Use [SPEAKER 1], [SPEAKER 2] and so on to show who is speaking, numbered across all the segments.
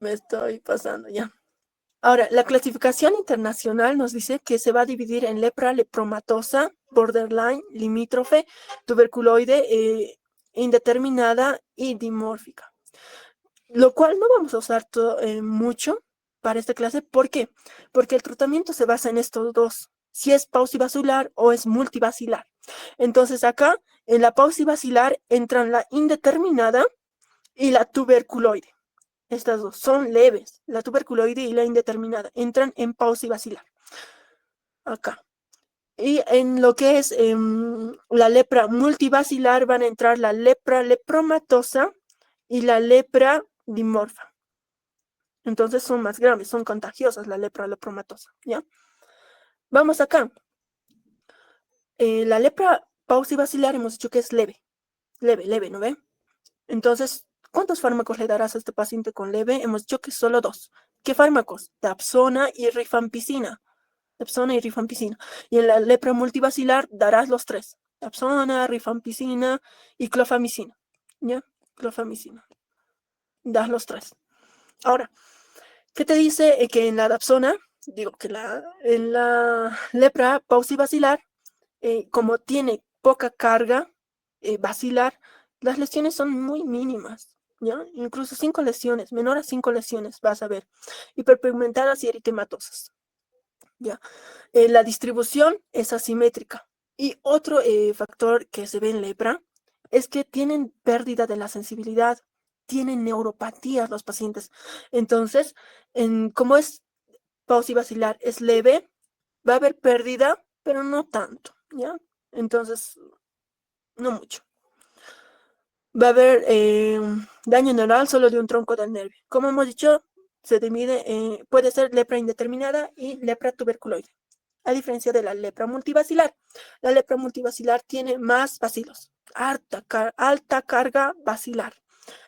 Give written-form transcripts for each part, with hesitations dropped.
[SPEAKER 1] Me estoy pasando ya. Ahora, la clasificación internacional nos dice que se va a dividir en lepra lepromatosa, borderline, limítrofe, tuberculoide, indeterminada y dimórfica. Lo cual no vamos a usar mucho para esta clase. ¿Por qué? Porque el tratamiento se basa en estos dos, si es pausibasilar o es multibasilar. Entonces acá, en la pausibasilar entran la indeterminada y la tuberculoide. Estas dos son leves, la tuberculoide y la indeterminada, entran en pausibasilar. Acá. Y en lo que es la lepra multibasilar van a entrar la lepra lepromatosa y la lepra dimorfa. Entonces son más graves, son contagiosas la lepra lepromatosa, ¿ya? Vamos acá. La lepra pausibasilar hemos dicho que es leve, ¿no ve? Entonces, ¿cuántos fármacos le darás a este paciente con leve? Hemos dicho que solo 2. ¿Qué fármacos? Dapsona y rifampicina. Dapsona y rifampicina. Y en la lepra multibasilar darás los 3. Dapsona, rifampicina y clofamicina. ¿Ya? Clofamicina. Das los 3. Ahora, ¿qué te dice que en la dapsona, digo que en la lepra pausibasilar, como tiene poca carga basilar, las lesiones son muy mínimas, ¿ya? Incluso 5 lesiones, menor a 5 lesiones vas a ver, hiperpigmentadas y eritematosas, ¿ya? La distribución es asimétrica. Y otro factor que se ve en lepra es que tienen pérdida de la sensibilidad, tienen neuropatías los pacientes. Entonces, como es pausibasilar, es leve, va a haber pérdida, pero no tanto, ¿ya? Entonces, no mucho. Va a haber daño neural solo de un tronco del nervio. Como hemos dicho, se divide, puede ser lepra indeterminada y lepra tuberculoide. A diferencia de la lepra multibasilar. La lepra multibasilar tiene más bacilos, alta carga basilar.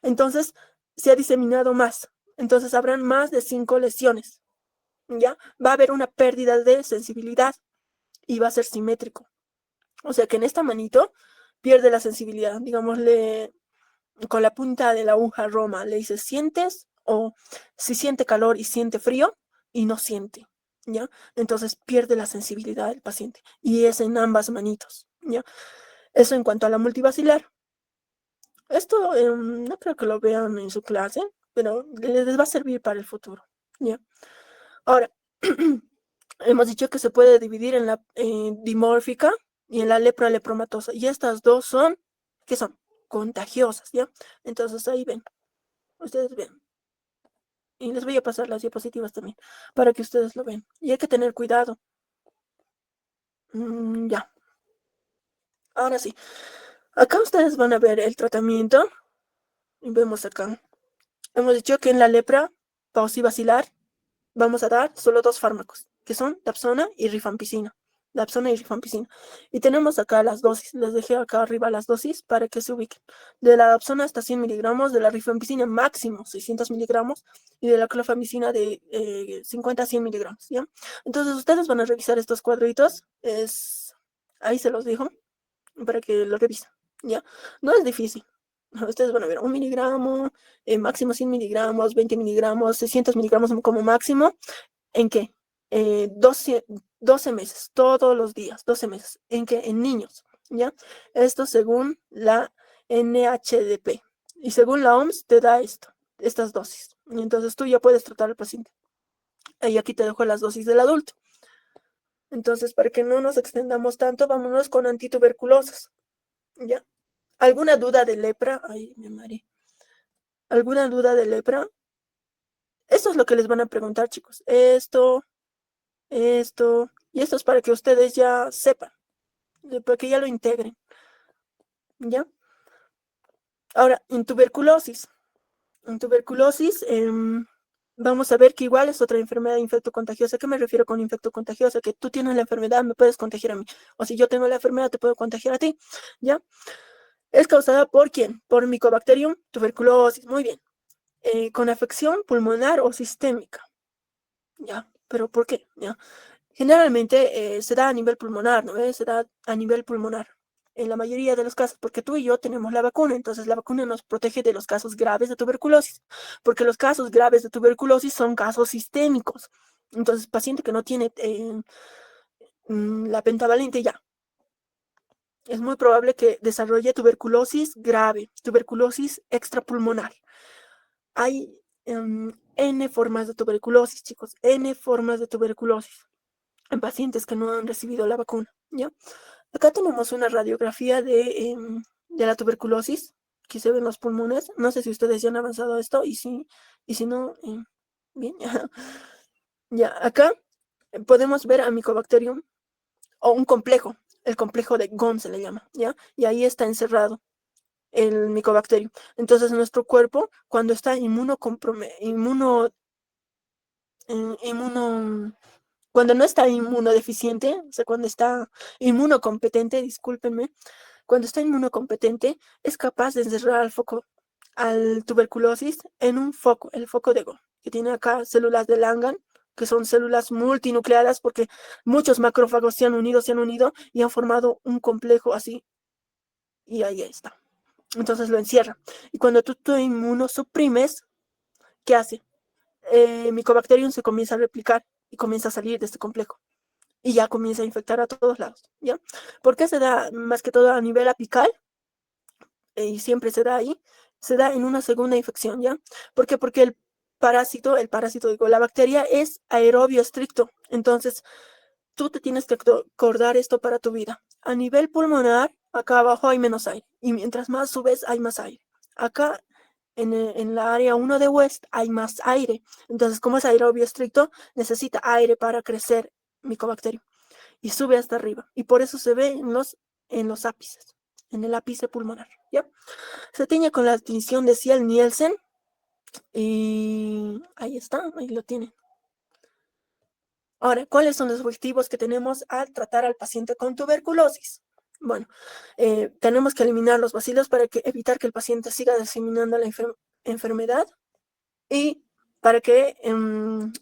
[SPEAKER 1] Entonces, se ha diseminado más. Entonces, habrán más de 5 lesiones. ¿Ya? Va a haber una pérdida de sensibilidad y va a ser simétrico. O sea que en esta manito pierde la sensibilidad. Digámosle, con la punta de la aguja Roma, le dices, ¿sientes? O si siente calor y siente frío y no siente, ¿ya? Entonces pierde la sensibilidad del paciente y es en ambas manitos, ¿ya? Eso en cuanto a la multibasilar. Esto no creo que lo vean en su clase, pero les va a servir para el futuro, ¿ya? Ahora, hemos dicho que se puede dividir en la dimórfica y en la lepra lepromatosa. Y estas dos son, ¿qué son? Contagiosas, ¿ya? Entonces ahí ven, ustedes ven. Y les voy a pasar las diapositivas también, para que ustedes lo vean. Y hay que tener cuidado. Ya. Ahora sí. Acá ustedes van a ver el tratamiento. Y vemos acá. Hemos dicho que en la lepra paucivacilar vamos a dar solo 2 fármacos, que son dapsona y rifampicina. Dapsona y rifampicina. Y tenemos acá las dosis. Les dejé acá arriba las dosis para que se ubiquen. De la dapsona hasta 100 miligramos, de la rifampicina máximo 600 miligramos y de la clofamicina de 50 a 100 miligramos, ¿ya? Entonces ustedes van a revisar estos cuadritos. Ahí se los dejo para que lo revisen, ¿ya? No es difícil. Ustedes van a ver 1 miligramo, máximo 100 miligramos, 20 miligramos, 600 miligramos como máximo. ¿En qué? 12 meses, todos los días, 12 meses. ¿En qué? En niños, ¿ya? Esto según la NHDP. Y según la OMS te da estas dosis. Y entonces tú ya puedes tratar al paciente. Y aquí te dejo las dosis del adulto. Entonces, para que no nos extendamos tanto, vámonos con antituberculosos, ¿ya? ¿Alguna duda de lepra? Ay, me mareé. ¿Alguna duda de lepra? Esto es lo que les van a preguntar, chicos. Esto, y esto es para que ustedes ya sepan, para que ya lo integren, ¿ya? Ahora, en tuberculosis. En tuberculosis, vamos a ver que igual es otra enfermedad infectocontagiosa. ¿A qué me refiero con infectocontagiosa? Que tú tienes la enfermedad, me puedes contagiar a mí. O si yo tengo la enfermedad, te puedo contagiar a ti, ¿ya? ¿Es causada por quién? Por Mycobacterium tuberculosis. Muy bien. Con afección pulmonar o sistémica. ¿Ya? ¿Pero por qué? ¿Ya? Generalmente se da a nivel pulmonar, ¿no? Se da a nivel pulmonar. en la mayoría de los casos, porque tú y yo tenemos la vacuna, entonces la vacuna nos protege de los casos graves de tuberculosis, porque los casos graves de tuberculosis son casos sistémicos. Entonces, paciente que no tiene la pentavalente ya, es muy probable que desarrolle tuberculosis grave, tuberculosis extrapulmonar. Hay N formas de tuberculosis, chicos, N formas de tuberculosis en pacientes que no han recibido la vacuna, ¿ya? Acá tenemos una radiografía de la tuberculosis que se ve en los pulmones. No sé si ustedes ya han avanzado a esto y si no, bien, ya, acá podemos ver a Mycobacterium o un complejo, el complejo de Ghon se le llama, ¿ya? Y ahí está encerrado el Mycobacterium. Entonces, nuestro cuerpo, cuando está cuando no está inmunodeficiente, o sea, cuando está inmunocompetente, discúlpenme, cuando está inmunocompetente, es capaz de encerrar al tuberculosis en un foco, el foco de Ghon, que tiene acá células de Langhans, que son células multinucleadas porque muchos macrófagos se han unido y han formado un complejo así, y ahí está. Entonces lo encierra. Y cuando tú te inmunosuprimes, ¿qué hace? Mycobacterium se comienza a replicar y comienza a salir de este complejo. Y ya comienza a infectar a todos lados, ¿ya? ¿Por qué se da más que todo a nivel apical? Y siempre se da ahí, se da en una segunda infección, ¿ya? ¿Por qué? Porque el parásito, digo, la bacteria es aerobio estricto. Entonces, tú te tienes que acordar esto para tu vida. A nivel pulmonar, acá abajo hay menos aire. Y mientras más subes, hay más aire. Acá en la área 1 de West hay más aire. Entonces, como es aerobio estricto, necesita aire para crecer Mycobacterium. Y sube hasta arriba. Y por eso se ve en los ápices, en el ápice pulmonar. ¿Ya? Se tiñe con la tinción de Ciel-Nielsen. Y ahí está, ahí lo tienen. Ahora, ¿cuáles son los objetivos que tenemos al tratar al paciente con tuberculosis? Bueno, tenemos que eliminar los bacilos para evitar que el paciente siga diseminando la enfermedad y para que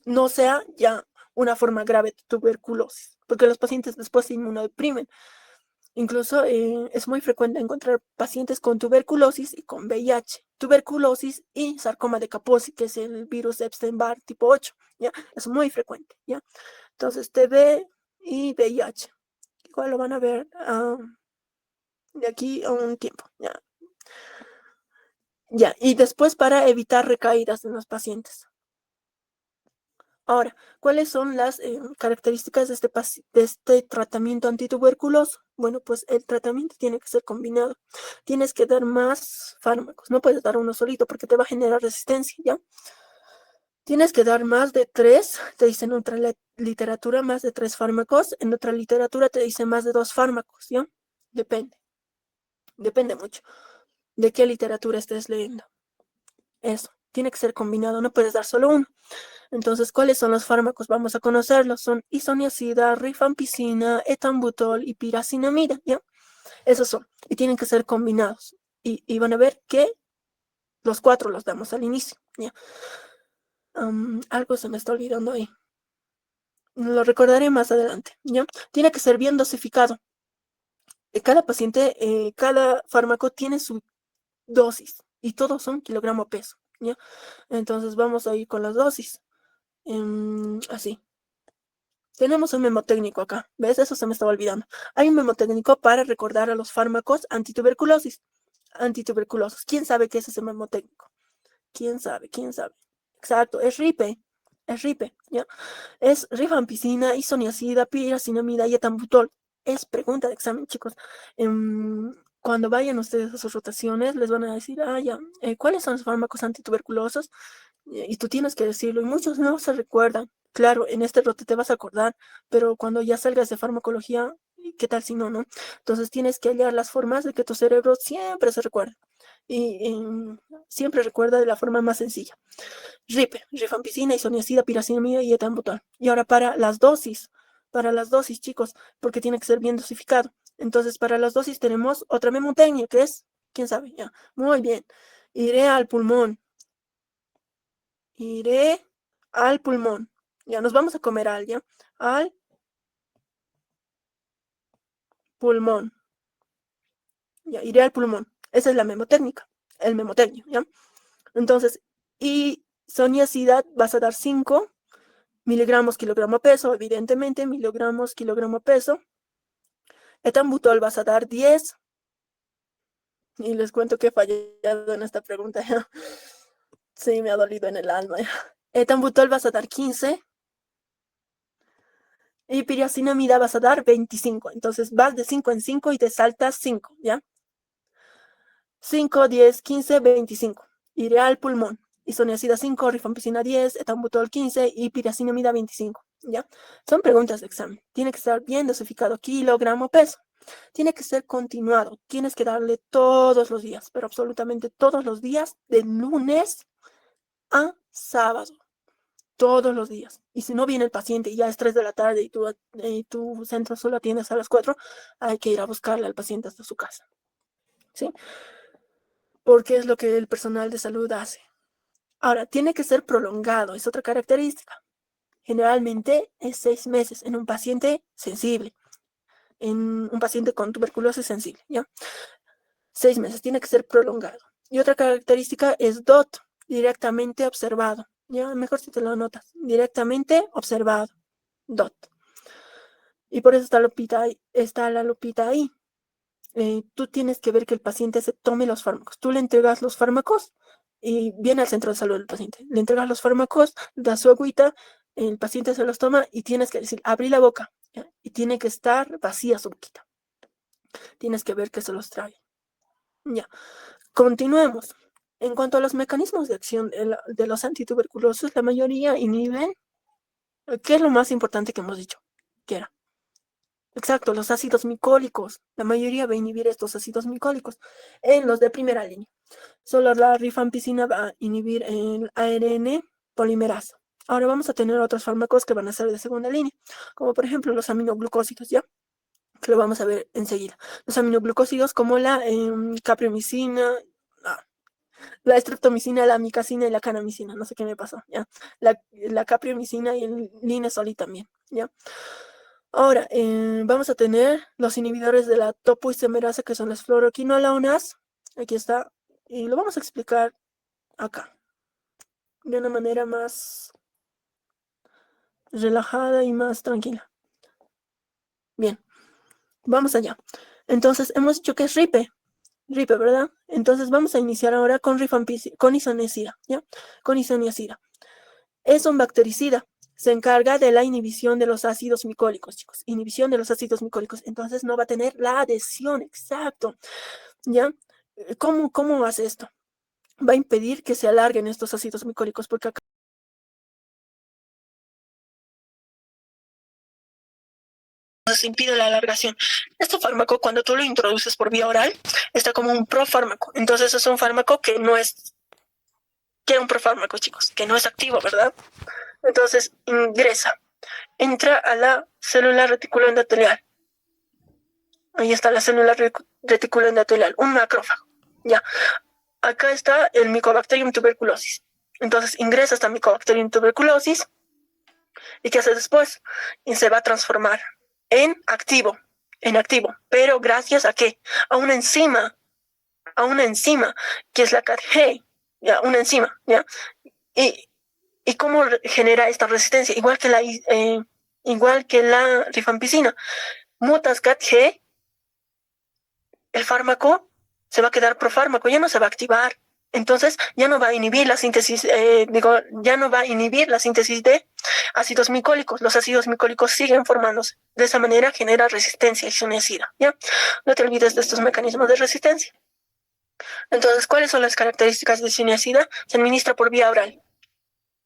[SPEAKER 1] no sea ya una forma grave de tuberculosis, porque los pacientes después se inmunodeprimen. Incluso es muy frecuente encontrar pacientes con tuberculosis y con VIH, tuberculosis y sarcoma de Kaposi, que es el virus Epstein-Barr tipo 8, ¿ya? Es muy frecuente, ¿ya? Entonces, TB y VIH, igual lo van a ver de aquí a un tiempo, ¿ya? Ya, y después para evitar recaídas en los pacientes. Ahora, ¿cuáles son las características de este tratamiento antituberculoso? Bueno, pues el tratamiento tiene que ser combinado. Tienes que dar más fármacos. No puedes dar uno solito porque te va a generar resistencia, ¿ya? Tienes que dar más de 3, te dicen en otra literatura, más de 3 fármacos. En otra literatura te dicen más de 2 fármacos, ¿ya? Depende mucho de qué literatura estés leyendo. Eso, tiene que ser combinado, no puedes dar solo uno. Entonces, ¿cuáles son los fármacos? Vamos a conocerlos. Son isoniazida, rifampicina, etambutol y piracinamida, ¿ya? Esos son. Y tienen que ser combinados. Y van a ver que los 4 los damos al inicio, ¿ya? Algo se me está olvidando ahí. Lo recordaré más adelante, ¿ya? Tiene que ser bien dosificado. Cada paciente, cada fármaco tiene su dosis y todos son kilogramo peso, ¿ya? Entonces vamos a ir con las dosis. Así. Tenemos un memotécnico acá, ¿ves? Eso se me estaba olvidando. Hay un memotécnico para recordar a los fármacos antituberculosis. Antituberculosos. ¿Quién sabe qué es ese memotécnico? ¿Quién sabe? ¿Quién sabe? Exacto, es RIPE. Es RIPE, ¿ya? Es rifampicina, isoniazida, piracinamida y etambutol. Es pregunta de examen, chicos. Cuando vayan ustedes a sus rotaciones, les van a decir, ya, ¿cuáles son los fármacos antituberculosos? Y tú tienes que decirlo, y muchos no se recuerdan. Claro, en este rote te vas a acordar, pero cuando ya salgas de farmacología, ¿qué tal si no, no? Entonces tienes que hallar las formas de que tu cerebro siempre se recuerde. Y siempre recuerda de la forma más sencilla. RIPE, rifampicina, isoniazida, piracinamida y etambutol. Y ahora para las dosis, chicos, porque tiene que ser bien dosificado. Entonces, para las dosis tenemos otra memotecnia, que es, ¿quién sabe? Ya, muy bien. Iré al pulmón. Iré al pulmón. Ya, nos vamos a comer ya. Al pulmón. ya, iré al pulmón. Esa es la memotécnica, el memotecnio, ¿ya? Entonces, y soniacidad vas a dar 5 miligramos kilogramo peso, evidentemente, miligramos kilogramo peso. Etambutol vas a dar 10. Y les cuento que he fallado en esta pregunta. ¿Ya? Sí, me ha dolido en el alma. ¿Ya? Etambutol vas a dar 15. Y piracinamida vas a dar 25. Entonces vas de 5 en 5 y te saltas 5, ¿ya? 5, 10, 15, 25. Iré al pulmón. Isoniazida 5, rifampicina 10, etambutol 15 y piracinamida 25, ¿ya? Son preguntas de examen. Tiene que estar bien dosificado, kilogramo, peso. Tiene que ser continuado. Tienes que darle todos los días, pero absolutamente todos los días, de lunes a sábado. Todos los días. Y si no viene el paciente y ya es 3 de la tarde y tu centro solo atiendes a las 4, hay que ir a buscarle al paciente hasta su casa. ¿Sí? Porque es lo que el personal de salud hace. Ahora, tiene que ser prolongado, es otra característica. Generalmente es 6 meses en un paciente sensible, en un paciente con tuberculosis sensible, ¿ya? 6 meses, tiene que ser prolongado. Y otra característica es DOT, directamente observado. Ya, mejor si te lo anotas. Directamente observado. DOT. Y por eso está la lupita ahí. Tú tienes que ver que el paciente se tome los fármacos. Tú le entregas los fármacos y viene al centro de salud del paciente. Le entregas los fármacos, da su agüita, el paciente se los toma y tienes que decir, abrí la boca. ¿Ya? Y tiene que estar vacía su boquita. Tienes que ver que se los trae. Ya. Continuemos. En cuanto a los mecanismos de acción de los antituberculosos, la mayoría inhiben, ¿qué es lo más importante que hemos dicho? ¿Qué era? Exacto, los ácidos micólicos. La mayoría va a inhibir estos ácidos micólicos en los de primera línea. Solo la rifampicina va a inhibir el ARN polimerasa. Ahora vamos a tener otros fármacos que van a ser de segunda línea, como por ejemplo los aminoglucósidos, ¿ya? Que lo vamos a ver enseguida. Los aminoglucósidos como la capriomicina, la estreptomicina, la amicacina y la canamicina, no sé qué me pasó, ¿ya? La capriomicina y el linezolid también, ¿ya? Ahora, vamos a tener los inhibidores de la topoisomerasa, que son las fluoroquinolonas. Aquí está, y lo vamos a explicar acá, de una manera más relajada y más tranquila. Bien, vamos allá. Entonces, hemos dicho que es RIPE, ¿verdad? Entonces, vamos a iniciar ahora con isoniazida, ¿ya? Con isoniazida. Es un bactericida. Se encarga de la inhibición de los ácidos micólicos, chicos. Inhibición de los ácidos micólicos. Entonces no va a tener la adhesión, exacto. ¿Ya? ¿Cómo hace esto? Va a impedir que se alarguen estos ácidos micólicos porque acá se impide la alargación. Este fármaco, cuando tú lo introduces por vía oral, está como un profármaco. Entonces es un fármaco que no es... ¿Qué es un profármaco, chicos? Que no es activo, ¿verdad? Entonces entra a la célula reticular endotelial. Ahí está la célula reticular endotelial, un macrófago. Ya. Acá está el Mycobacterium tuberculosis. Entonces ingresa esta Mycobacterium tuberculosis. ¿Y qué hace después? Y se va a transformar en activo. Pero gracias a qué? A una enzima que es la CATG, ya, una enzima, ya. ¿Y cómo genera esta resistencia? Igual que la rifampicina. Mutas CATG, el fármaco se va a quedar profármaco, ya no se va a activar. Entonces ya no va a inhibir la síntesis, ya no va a inhibir la síntesis de ácidos micólicos. Los ácidos micólicos siguen formándose. De esa manera genera resistencia isoniazida, ¿ya? No te olvides de estos mecanismos de resistencia. Entonces, ¿cuáles son las características de isoniazida? Se administra por vía oral.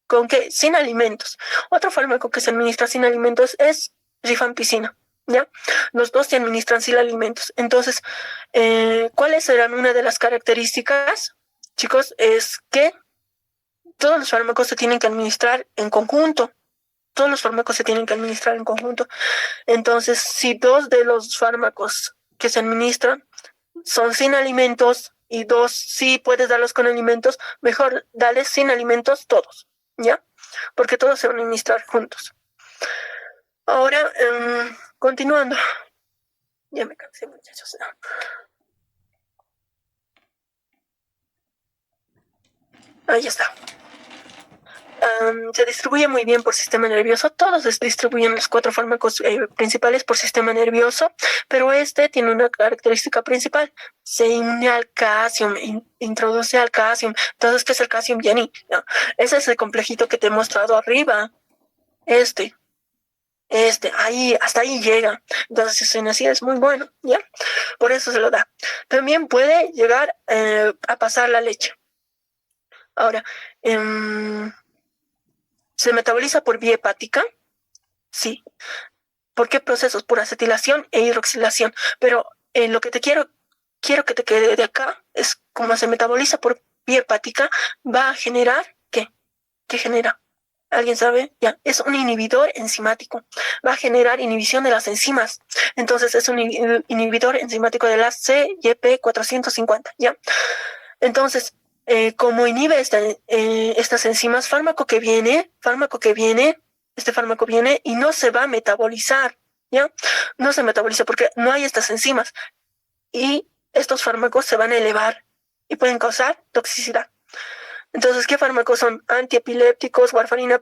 [SPEAKER 1] ¿Con qué? Sin alimentos. Otro fármaco que se administra sin alimentos es rifampicina. ¿Ya? Los dos se administran sin alimentos. Entonces, ¿cuáles serán una de las características, chicos? Es que todos los fármacos se tienen que administrar en conjunto. Todos los fármacos se tienen que administrar en conjunto. Entonces, si dos de los fármacos que se administran son sin alimentos y dos sí puedes darlos con alimentos, mejor dales sin alimentos todos, ¿ya? Porque todos se van a administrar juntos. Ahora, continuando. Ya me cansé, muchachos. Ahí está. Se distribuye muy bien por sistema nervioso. Todos se distribuyen los 4 fármacos principales por sistema nervioso, pero este tiene una característica principal. Se une al calcio, introduce al calcio. Entonces, ¿qué es el calcium, Jenny? No, ese es el complejito que te he mostrado arriba. Ahí, hasta ahí llega. Entonces, en así es muy bueno, ¿ya? Por eso se lo da. También puede llegar a pasar la leche. Ahora, ¿se metaboliza por vía hepática? Sí. ¿Por qué procesos? Por acetilación e hidroxilación. Pero lo que quiero que te quede de acá es como se metaboliza por vía hepática, va a generar, ¿qué? ¿Qué genera? ¿Alguien sabe? Ya, es un inhibidor enzimático. Va a generar inhibición de las enzimas. Entonces es un inhibidor enzimático de las CYP450, ¿ya? Entonces, como inhibe estas enzimas, este fármaco viene y no se va a metabolizar, ¿ya? No se metaboliza porque no hay estas enzimas. Y estos fármacos se van a elevar y pueden causar toxicidad. Entonces, ¿qué fármacos son? Antiepilépticos, warfarina,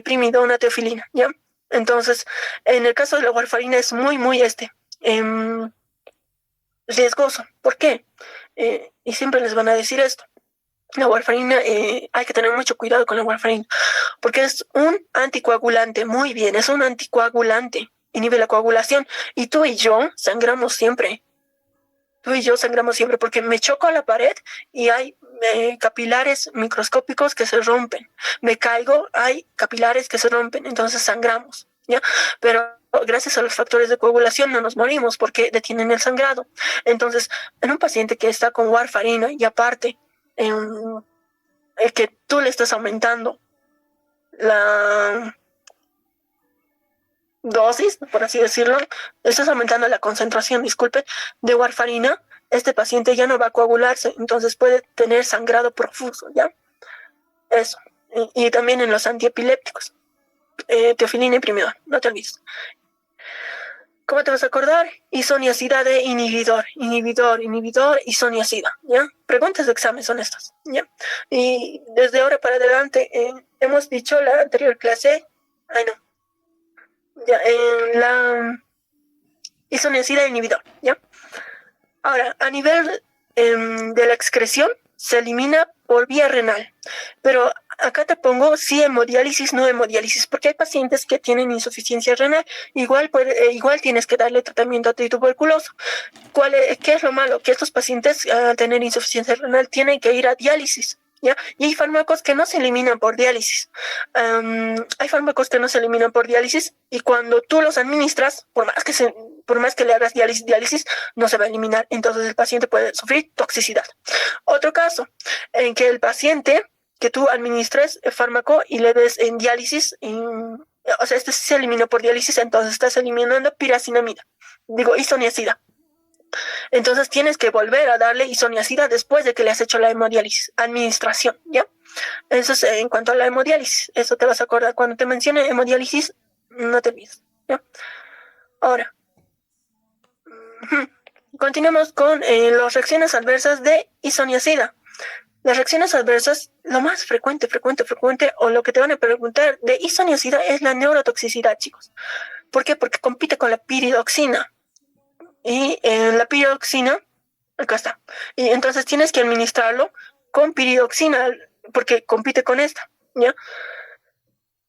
[SPEAKER 1] primidona, teofilina, ¿ya? Entonces, en el caso de la warfarina es muy, muy riesgoso. ¿Por qué? Y siempre les van a decir esto. La warfarina, hay que tener mucho cuidado con la warfarina, porque es un anticoagulante, muy bien, es un anticoagulante, inhibe la coagulación, y tú y yo sangramos siempre. Porque me choco a la pared y hay capilares microscópicos que se rompen. Me caigo, hay capilares que se rompen, entonces sangramos, ¿ya? Pero gracias a los factores de coagulación no nos morimos porque detienen el sangrado. Entonces, en un paciente que está con warfarina y aparte que tú le estás aumentando la dosis, por así decirlo, estás aumentando la concentración, disculpe, de warfarina, este paciente ya no va a coagularse, entonces puede tener sangrado profuso, ¿ya? Eso. Y también en los antiepilépticos, teofilina y primidona, no te olvides. ¿Cómo te vas a acordar? Isoniazida de inhibidor, isoniazida, ¿ya? Preguntas de examen son estas, ¿ya? Y desde ahora para adelante, hemos dicho la anterior clase, ya, en la isoniazida de inhibidor, ¿ya? Ahora, a nivel de la excreción, se elimina por vía renal, pero acá te pongo si hemodiálisis, no hemodiálisis, porque hay pacientes que tienen insuficiencia renal, igual tienes que darle tratamiento antituberculoso. ¿Qué es lo malo? Que estos pacientes al tener insuficiencia renal tienen que ir a diálisis, ¿ya? Y hay fármacos que no se eliminan por diálisis. Y cuando tú los administras, por más que le hagas diálisis, no se va a eliminar. Entonces el paciente puede sufrir toxicidad. Otro caso, en que el paciente que tú administres el fármaco y le des en diálisis, o sea, este se eliminó por diálisis, entonces estás eliminando isoniazida. Entonces tienes que volver a darle isoniazida después de que le has hecho la hemodiálisis, administración, ¿ya? Eso es en cuanto a la hemodiálisis. Eso te vas a acordar. Cuando te mencione hemodiálisis, no te olvides, ¿ya? Ahora, continuamos con las reacciones adversas de isoniazida. Las reacciones adversas, lo más frecuente, o lo que te van a preguntar de isoniazida es la neurotoxicidad, chicos. ¿Por qué? Porque compite con la piridoxina. Y la piridoxina, acá está. Y entonces tienes que administrarlo con piridoxina, porque compite con esta, ¿ya?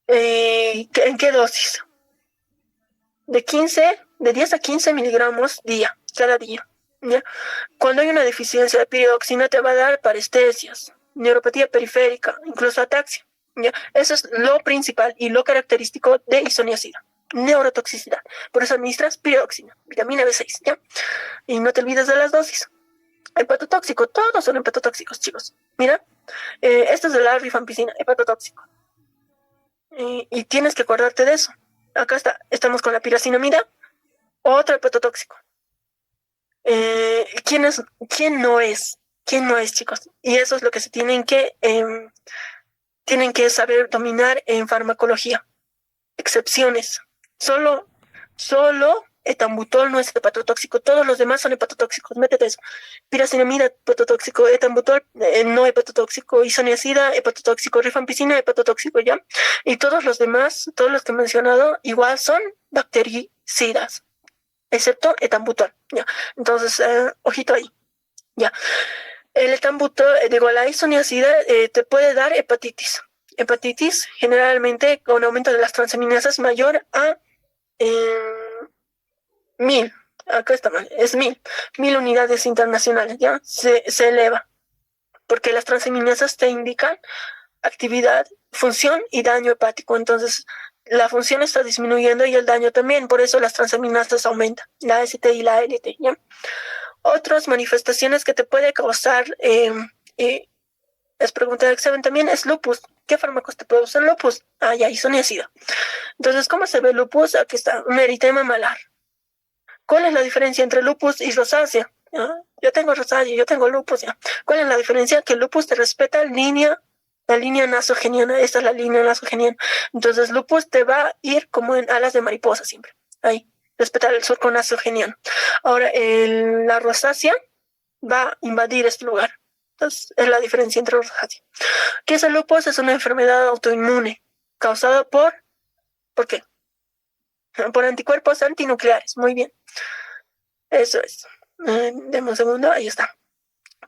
[SPEAKER 1] ¿En qué dosis? De 10 a 15 miligramos cada día, ¿ya? Cuando hay una deficiencia de piridoxina te va a dar parestesias, neuropatía periférica, incluso ataxia, ¿ya? Eso es lo principal y lo característico de isoniazida, neurotoxicidad. Por eso administras piridoxina, vitamina B6, ¿ya? Y no te olvides de las dosis. Hepatotóxico, todos son hepatotóxicos, chicos. Mira, esto es de la rifampicina, hepatotóxico. Y tienes que acordarte de eso. Acá estamos con la piracinamida, otro hepatotóxico. ¿Quién no es? ¿Quién no es, chicos? Y eso es lo que se tienen que saber dominar en farmacología. Excepciones. Solo etambutol no es hepatotóxico, todos los demás son hepatotóxicos, métete eso. Piracinamida, hepatotóxico, etambutol, no hepatotóxico, isoniazida, hepatotóxico, rifampicina, hepatotóxico, ¿ya? Y todos los demás, todos los que he mencionado, igual son bactericidas, excepto etambutol, ¿ya? Entonces, ojito ahí, ¿ya? El etambutol, la isoniazida te puede dar hepatitis. Hepatitis generalmente con aumento de las transaminasas mayor a 1000. Acá está mal, es 1000 unidades internacionales, ¿ya? Se eleva. Porque las transaminasas te indican actividad, función y daño hepático. Entonces, la función está disminuyendo y el daño también. Por eso las transaminasas aumentan, la ST y la LT, ¿ya? Otras manifestaciones que te puede causar, es pregunta de examen también, es lupus. ¿Qué fármacos te producen lupus? Ya, isoniazida. Entonces, ¿cómo se ve lupus? Aquí está, un eritema malar. ¿Cuál es la diferencia entre lupus y rosácea? Yo tengo rosácea, yo tengo lupus. ¿Ya? ¿Cuál es la diferencia? Que el lupus te respeta la línea nasogeniana. Esta es la línea nasogeniana. Entonces, lupus te va a ir como en alas de mariposa siempre. Ahí, respetar el surco nasogeniano. Ahora, la rosácea va a invadir este lugar. Entonces, es la diferencia entre rosácea. ¿Qué es el lupus? Es una enfermedad autoinmune causada ¿por qué? Por anticuerpos antinucleares. Muy bien. Eso es. Deme un segundo. Ahí está.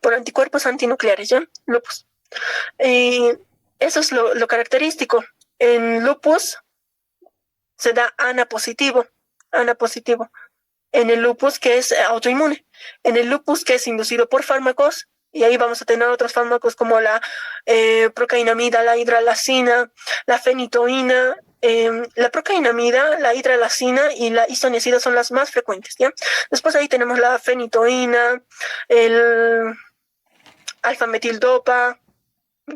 [SPEAKER 1] Por anticuerpos antinucleares, ¿ya? Lupus. Eso es lo característico. En lupus se da ANA positivo. ANA positivo. En el lupus que es autoinmune. En el lupus que es inducido por fármacos. Y ahí vamos a tener otros fármacos como la procainamida, la hidralacina, la fenitoína. La procainamida, la hidralacina y la isoniazida son las más frecuentes, ¿ya? Después ahí tenemos la fenitoína, el alfametildopa,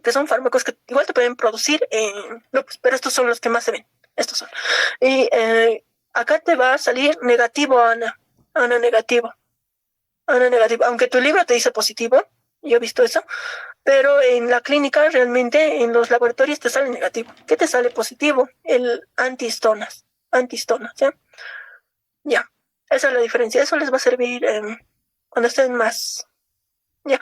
[SPEAKER 1] que son fármacos que igual te pueden producir lupus, pero estos son los que más se ven. Estos son. Y acá te va a salir negativo, ANA negativo. ANA negativo. Aunque tu libro te dice positivo, yo he visto eso, pero en la clínica realmente en los laboratorios te sale negativo. ¿Qué te sale positivo? El antihistonas, ¿ya? Ya, esa es la diferencia. Eso les va a servir cuando estén más, ya.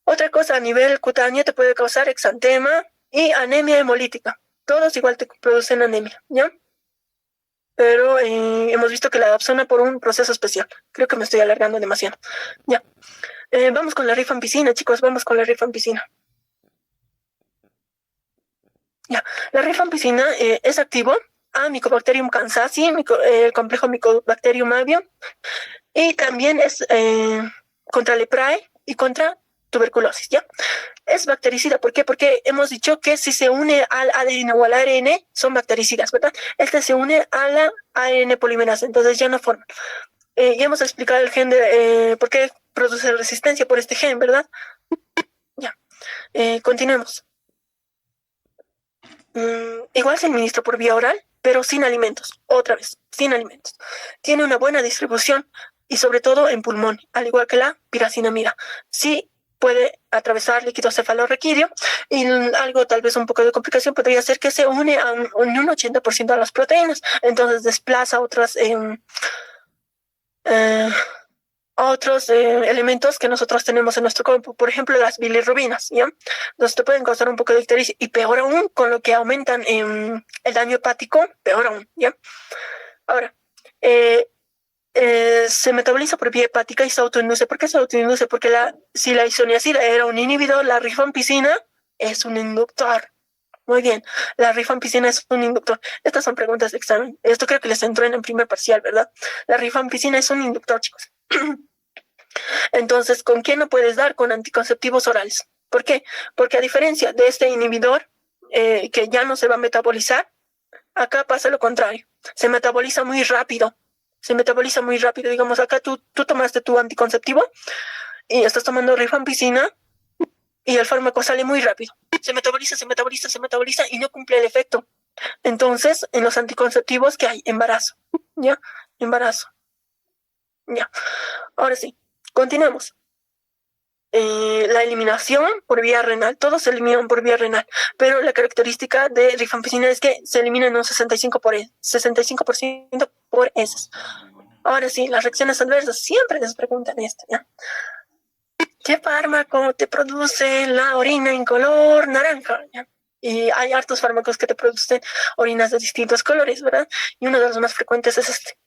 [SPEAKER 1] Otra cosa a nivel cutáneo te puede causar exantema y anemia hemolítica. Todos igual te producen anemia, ¿ya? Pero hemos visto que la adaptona por un proceso especial. Creo que me estoy alargando demasiado. Ya. Vamos con la rifampicina, chicos, vamos con la rifampicina. Ya, la rifampicina es activo a Mycobacterium kansasi, el complejo Mycobacterium avium, y también es contra leprae y contra tuberculosis, ¿ya? Es bactericida, ¿por qué? Porque hemos dicho que si se une al ADN o al ARN, son bactericidas, ¿verdad? Este se une a la ARN polimerasa, entonces ya no forman. Ya hemos explicado el gen de por qué produce resistencia por este gen, ¿verdad? Ya. Continuemos. Igual se administra por vía oral, pero sin alimentos. Otra vez, sin alimentos. Tiene una buena distribución y sobre todo en pulmón, al igual que la piracinamida. Sí puede atravesar líquido cefalorraquídeo y algo tal vez un poco de complicación podría ser que se une a un 80% a las proteínas, entonces desplaza otras elementos que nosotros tenemos en nuestro cuerpo, por ejemplo las bilirrubinas, ¿ya? Entonces te pueden causar un poco de ictericia y peor aún con lo que aumentan el daño hepático, peor aún, ¿ya? Ahora, se metaboliza por vía hepática y se autoinduce. ¿Por qué se autoinduce? Porque si la isoniazida era un inhibidor, la rifampicina es un inductor. Muy bien, la rifampicina es un inductor. Estas son preguntas de examen. Esto creo que les entró en el primer parcial, ¿verdad? La rifampicina es un inductor, chicos. Entonces, ¿con quién no puedes dar? Con anticonceptivos orales. ¿Por qué? Porque a diferencia de este inhibidor, que ya no se va a metabolizar, acá pasa lo contrario. Se metaboliza muy rápido. Digamos, acá tú tomaste tu anticonceptivo y estás tomando rifampicina y el fármaco sale muy rápido. Se metaboliza y no cumple el efecto. Entonces, en los anticonceptivos, ¿qué hay? Embarazo. ¿Ya? Embarazo. Ya. Ahora sí. Continuamos. La eliminación por vía renal, todos se eliminan por vía renal, pero la característica de rifampicina es que se elimina en un 65% por heces. Ahora sí, las reacciones adversas siempre les preguntan esto, ¿ya? ¿Qué fármaco te produce la orina en color naranja? ¿Ya? Y hay hartos fármacos que te producen orinas de distintos colores, ¿verdad? Y uno de los más frecuentes es este.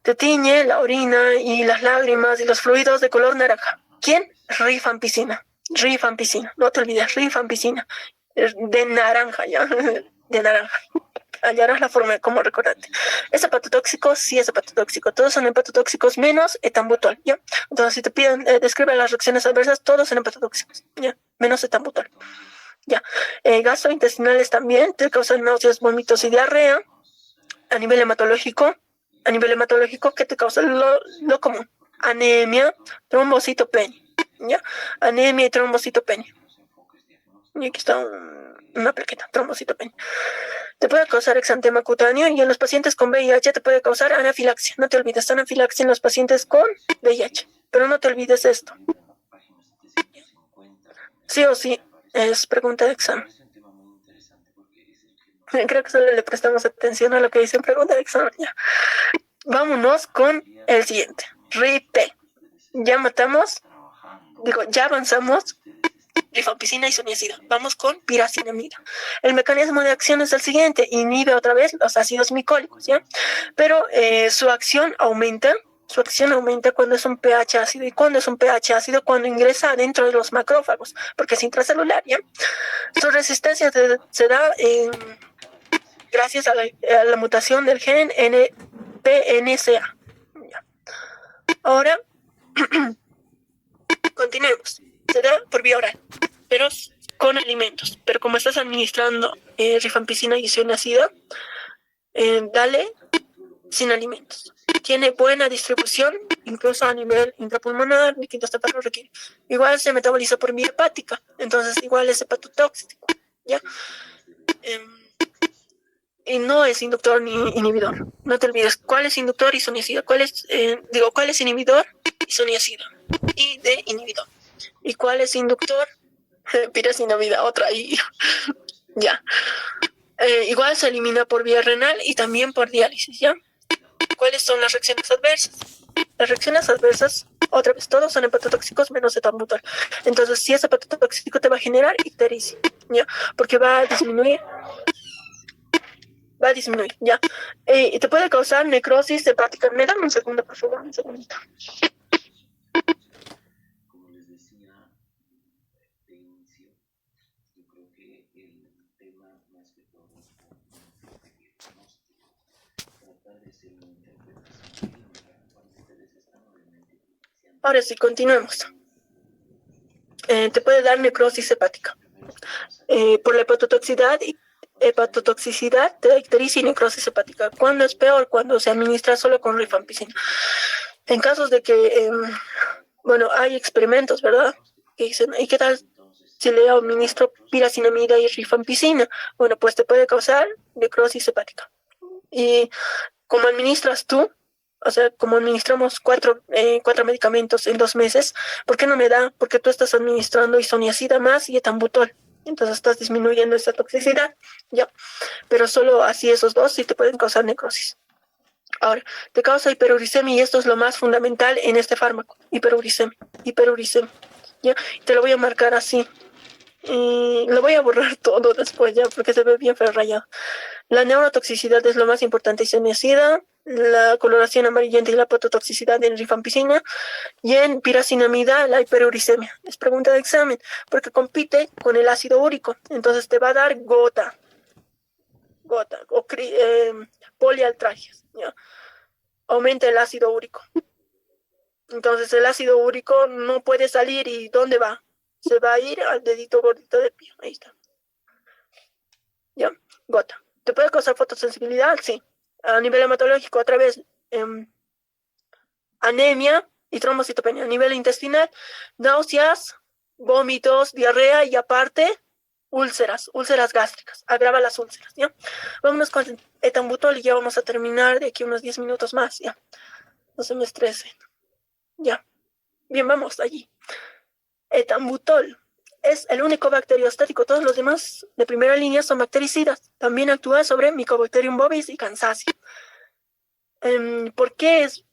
[SPEAKER 1] Te tiñe la orina y las lágrimas y los fluidos de color naranja. ¿Quién? Rifampicina. Rifampicina. No te olvides, rifampicina. De naranja, ¿ya? De naranja. Hallarás la forma de cómo recordarte. ¿Es hepatotóxico? Sí, es hepatotóxico. Todos son hepatotóxicos menos etambutol, ¿ya? Entonces, si te piden, describe las reacciones adversas, todos son hepatotóxicos, ¿ya? Menos etambutol, ¿ya? Gastrointestinales también, te causan náuseas, vómitos y diarrea. A nivel hematológico, ¿qué te causa? Lo común. Anemia, trombocitopenia, ¿ya? Anemia y trombocitopenia. Y aquí está una plaqueta, trombocitopenia. Te puede causar exantema cutáneo y en los pacientes con VIH te puede causar anafilaxia. No te olvides, anafilaxia en los pacientes con VIH. Pero no te olvides esto. Sí o sí, es pregunta de examen. Creo que solo le prestamos atención a lo que dice en pregunta de examen. Ya. Vámonos con el siguiente. RIP. Ya ya avanzamos. Rifampicina y isoniazida. Vamos con piracinamida. El mecanismo de acción es el siguiente. Inhibe otra vez los ácidos micólicos, ¿ya? Pero su acción aumenta cuando es un pH ácido. ¿Y cuando es un pH ácido? Cuando ingresa dentro de los macrófagos, porque es intracelular, ¿ya? Su resistencia se da gracias a la mutación del gen PNCA. ¿Ya? Ahora, continuemos. Se da por vía oral, pero con alimentos. Pero como estás administrando rifampicina y isoniazida, dale sin alimentos. Tiene buena distribución, incluso a nivel intrapulmonar, ni quinto lo requiere. Igual se metaboliza por vía hepática, entonces igual es hepatotóxico, ¿ya? Y no es inductor ni inhibidor. No te olvides, ¿cuál es inductor? Isoniazida. ¿Cuál es inhibidor? Isoniazida. Y de inhibidor. ¿Y cuál es inductor? Piracinamida, otra ahí. Ya. Igual se elimina por vía renal y también por diálisis, ¿ya? ¿Cuáles son las reacciones adversas? Las reacciones adversas, otra vez, todos son hepatotóxicos menos etambutol. Entonces, si es hepatotóxico, te va a generar ictericia, ¿ya? Porque va a disminuir, ¿ya? Y te puede causar necrosis hepática. Me dan un segundo, por favor, un segundito. Ahora sí, continuemos. Te puede dar necrosis hepática. Por la hepatotoxicidad te da ictericia y necrosis hepática. ¿Cuándo es peor? Cuando se administra solo con rifampicina. En casos de que, hay experimentos, ¿verdad? Que dicen, ¿y qué tal si le administro piracinamida y rifampicina? Bueno, pues te puede causar necrosis hepática. Y como administras tú, o sea, como administramos cuatro medicamentos en 2 meses, ¿por qué no me da? Porque tú estás administrando isoniazida más y etambutol. Entonces estás disminuyendo esa toxicidad, ¿ya? Pero solo así esos dos sí te pueden causar necrosis. Ahora, te causa hiperuricemia y esto es lo más fundamental en este fármaco. Hiperuricemia. ¿Ya? Te lo voy a marcar así. Y lo voy a borrar todo después ya porque se ve bien feo rayado. La neurotoxicidad es lo más importante. Isoniazida, la coloración amarillenta y la hepatotoxicidad en rifampicina y en piracinamida la hiperuricemia. Es pregunta de examen porque compite con el ácido úrico. Entonces te va a dar gota o polialtragias. ¿Ya? Aumenta el ácido úrico. Entonces el ácido úrico no puede salir y ¿dónde va? Se va a ir al dedito gordito del pie. Ahí está. ¿Ya? Gota. ¿Te puede causar fotosensibilidad? Sí. A nivel hematológico, otra vez, anemia y trombocitopenia. A nivel intestinal, náuseas, vómitos, diarrea y aparte, úlceras gástricas. Agrava las úlceras, ¿ya? Vámonos con etambutol y ya vamos a terminar de aquí unos 10 minutos más, ¿ya? No se me estresen. Ya. Bien, vamos allí. Etambutol es el único bacteriostático. Todos los demás de primera línea son bactericidas. También actúa sobre Mycobacterium bovis y Kansasi. ¿Por qué es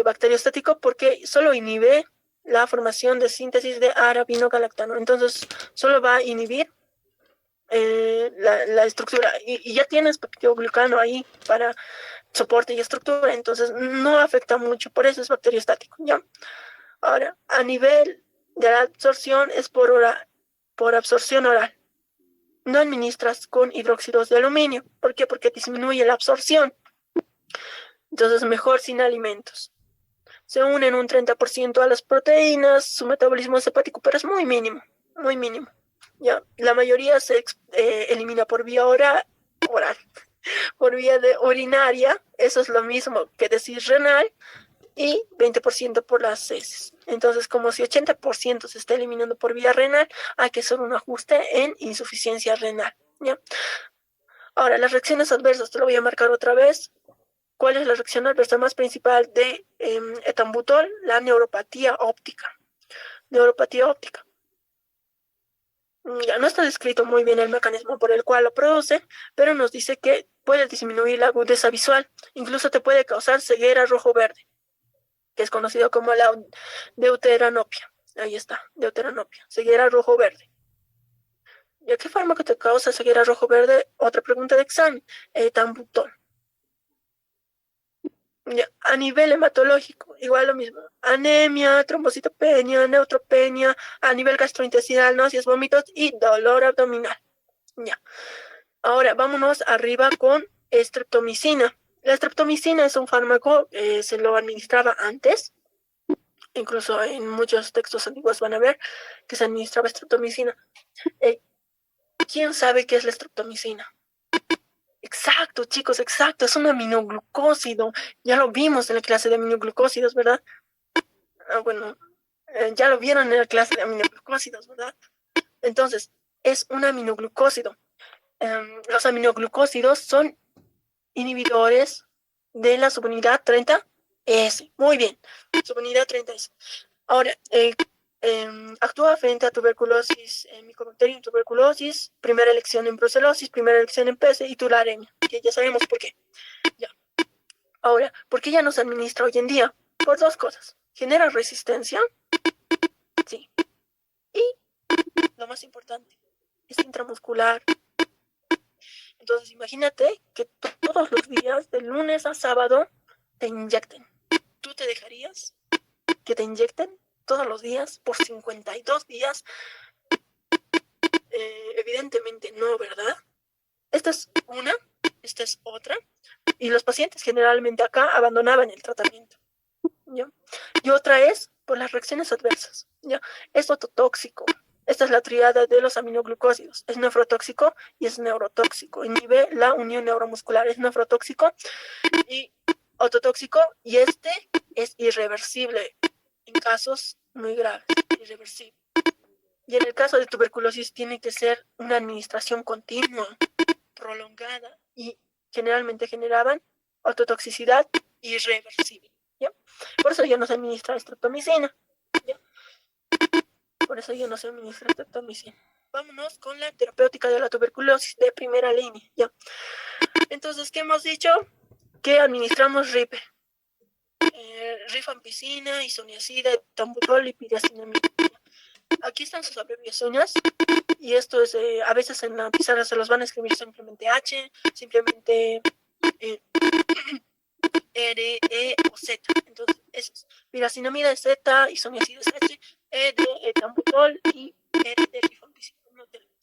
[SPEAKER 1] bacteriostático? Porque solo inhibe la formación de síntesis de arabinogalactano. Entonces, solo va a inhibir la estructura. Y ya tienes peptidoglucano ahí para soporte y estructura, entonces no afecta mucho, por eso es bacteriostático, ¿ya? Ahora, a nivel de la absorción es por absorción oral. No administras con hidróxidos de aluminio. ¿Por qué? Porque disminuye la absorción. Entonces, mejor sin alimentos. Se unen un 30% a las proteínas, su metabolismo es hepático, pero es muy mínimo, muy mínimo. ¿Ya? La mayoría se elimina por vía oral, por vía de urinaria, eso es lo mismo que decir renal, y 20% por las heces. Entonces, como si 80% se está eliminando por vía renal, hay que hacer un ajuste en insuficiencia renal. ¿Ya? Ahora, las reacciones adversas, te lo voy a marcar otra vez. ¿Cuál es la reacción adversa más principal de etambutol? La neuropatía óptica. Neuropatía óptica. Ya no está descrito muy bien el mecanismo por el cual lo produce, pero nos dice que puede disminuir la agudeza visual. Incluso te puede causar ceguera rojo-verde, que es conocido como la deuteranopia. Ahí está, deuteranopia, ceguera rojo-verde. ¿Y a qué fármaco te causa ceguera rojo-verde? Otra pregunta de examen, etambutol. Ya, a nivel hematológico, igual lo mismo. Anemia, trombocitopenia, neutropenia, a nivel gastrointestinal, náuseas, vómitos y dolor abdominal. Ya. Ahora vámonos arriba con streptomicina. La streptomicina es un fármaco, se lo administraba antes, incluso en muchos textos antiguos van a ver que se administraba streptomicina. ¿Quién sabe qué es la streptomicina? Exacto, chicos, exacto, es un aminoglucósido. Ya lo vimos en la clase de aminoglucósidos, ¿verdad? Bueno, ya lo vieron en la clase de aminoglucósidos, ¿verdad? Entonces, es un aminoglucósido. Los aminoglucósidos son inhibidores de la subunidad 30S. Muy bien, subunidad 30S. Ahora, actúa frente a tuberculosis, Mycobacterium tuberculosis, primera elección en brucelosis, primera elección en PC y tularemia, que ya sabemos por qué. Ya. Ahora, ¿por qué ya no se administra hoy en día? Por dos cosas. Genera resistencia, sí. Y lo más importante, es intramuscular. Entonces, imagínate que todos los días, de lunes a sábado, te inyecten. ¿Tú te dejarías que te inyecten todos los días por 52 días? Evidentemente no, ¿verdad? Esta es una, esta es otra. Y los pacientes generalmente acá abandonaban el tratamiento. ¿Ya? Y otra es por las reacciones adversas. ¿Ya? Es ototóxico. Esta es la triada de los aminoglucósidos. Es nefrotóxico y es neurotóxico. Inhibe la unión neuromuscular. Es nefrotóxico y ototóxico, y este es irreversible en casos muy graves. Irreversible. Y en el caso de tuberculosis tiene que ser una administración continua, prolongada, y generalmente generaban ototoxicidad irreversible. ¿Ya? Por eso ya no se administra streptomicina. ¿Ya? Por eso ya no se administra streptomicina. Vámonos con la terapéutica de la tuberculosis de primera línea. ¿Ya? Entonces, ¿qué hemos dicho? Que administramos RIPE. Rifampicina, isoniazida, etambutol y piracinamida. Aquí están sus abreviaciones. Y esto es, a veces en la pizarra se los van a escribir simplemente H, simplemente R, E o Z. Entonces, eso es. Piracinamida es Z, isoniazida es H, E de etambutol y R de rifampicina. No tenemos.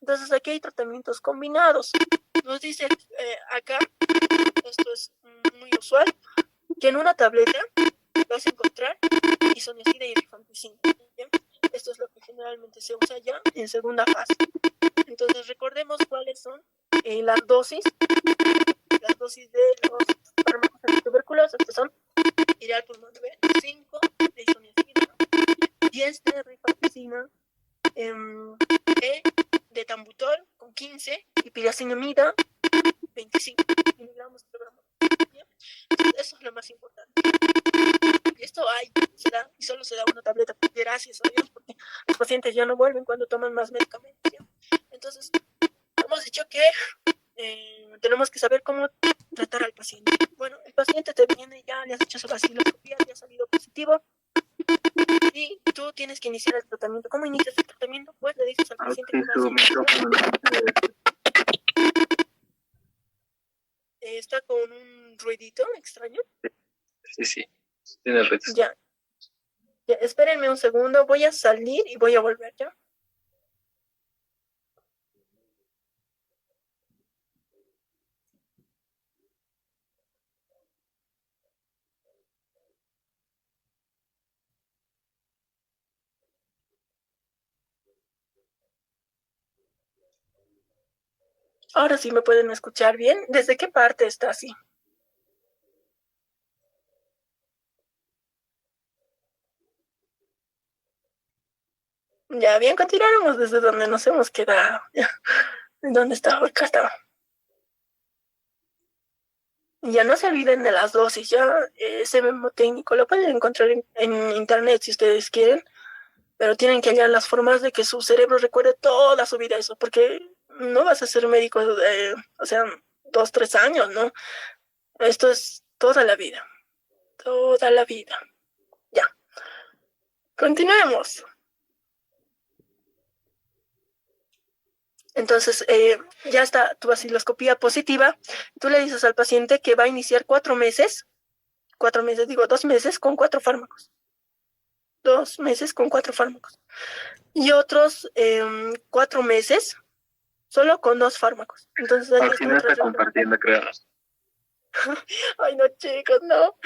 [SPEAKER 1] Entonces, aquí hay tratamientos combinados. Nos dice acá, esto es muy usual, que en una tableta vas a encontrar isoniazida y rifampicina. ¿Bien? Esto es lo que generalmente se usa ya en segunda fase. Entonces recordemos cuáles son las dosis de los fármacos anti-tuberculosos, que son ideal pulmón B, 5 de isoniazida, 10 de rifampicina, E de tambutol con 15 y piracinamida 25 miligramos por gramo. Eso es lo más importante. Y esto se da, y solo se da una tableta, gracias a Dios, porque los pacientes ya no vuelven cuando toman más medicamentos. ¿Ya? Entonces, hemos dicho que tenemos que saber cómo tratar al paciente. Bueno, el paciente te viene, ya le has hecho su vaciloscopía, ya ha salido positivo y tú tienes que iniciar el tratamiento. ¿Cómo inicias el tratamiento? Pues le dices al paciente que
[SPEAKER 2] su micrófono no
[SPEAKER 1] está con un ruidito extraño.
[SPEAKER 2] Sí, tiene ruidos.
[SPEAKER 1] Ya, espérenme un segundo, voy a salir y voy a volver, ¿ya? Ahora sí me pueden escuchar bien. ¿Desde qué parte está así? Ya bien, continuaremos desde donde nos hemos quedado. ¿Dónde estaba? Acá estaba. Ya no se olviden de las dosis, ya ese memotécnico lo pueden encontrar en internet si ustedes quieren, pero tienen que hallar las formas de que su cerebro recuerde toda su vida eso, porque no vas a ser médico de, o sea, 2, 3 años, ¿no? Esto es toda la vida, toda la vida. Ya, continuemos. Entonces, ya está tu vaciloscopía positiva. Tú le dices al paciente que va a iniciar 4 meses, 4 meses, digo 2 meses con 4 fármacos. 2 meses con 4 fármacos. Y otros 4 meses solo con 2 fármacos. Entonces,
[SPEAKER 2] Martín está compartiendo, creo.
[SPEAKER 1] Ay, no, chicos, no.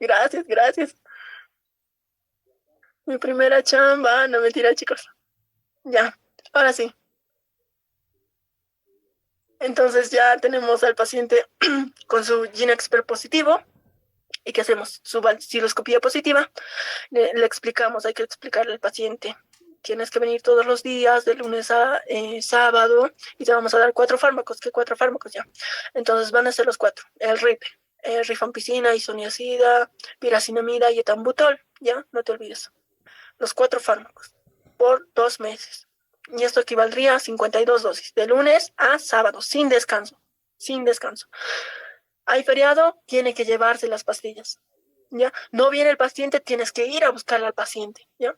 [SPEAKER 1] Gracias, gracias. Mi primera chamba, no mentira, chicos. Ya, ahora sí. Entonces ya tenemos al paciente con su GeneXpert positivo. ¿Y qué hacemos? Su vaciloscopía positiva. Le explicamos, hay que explicarle al paciente. Tienes que venir todos los días, de lunes a sábado, y te vamos a dar 4 fármacos. ¿Qué 4 fármacos ya? Entonces van a ser los 4. El RIP, rifampicina, isoniazida, piracinamida y etambutol. Ya, no te olvides. Los 4 fármacos por 2 meses. Y esto equivaldría a 52 dosis, de lunes a sábado, sin descanso. Sin descanso. Hay feriado, tiene que llevarse las pastillas. ¿Ya? No viene el paciente, tienes que ir a buscar al paciente. ¿Ya?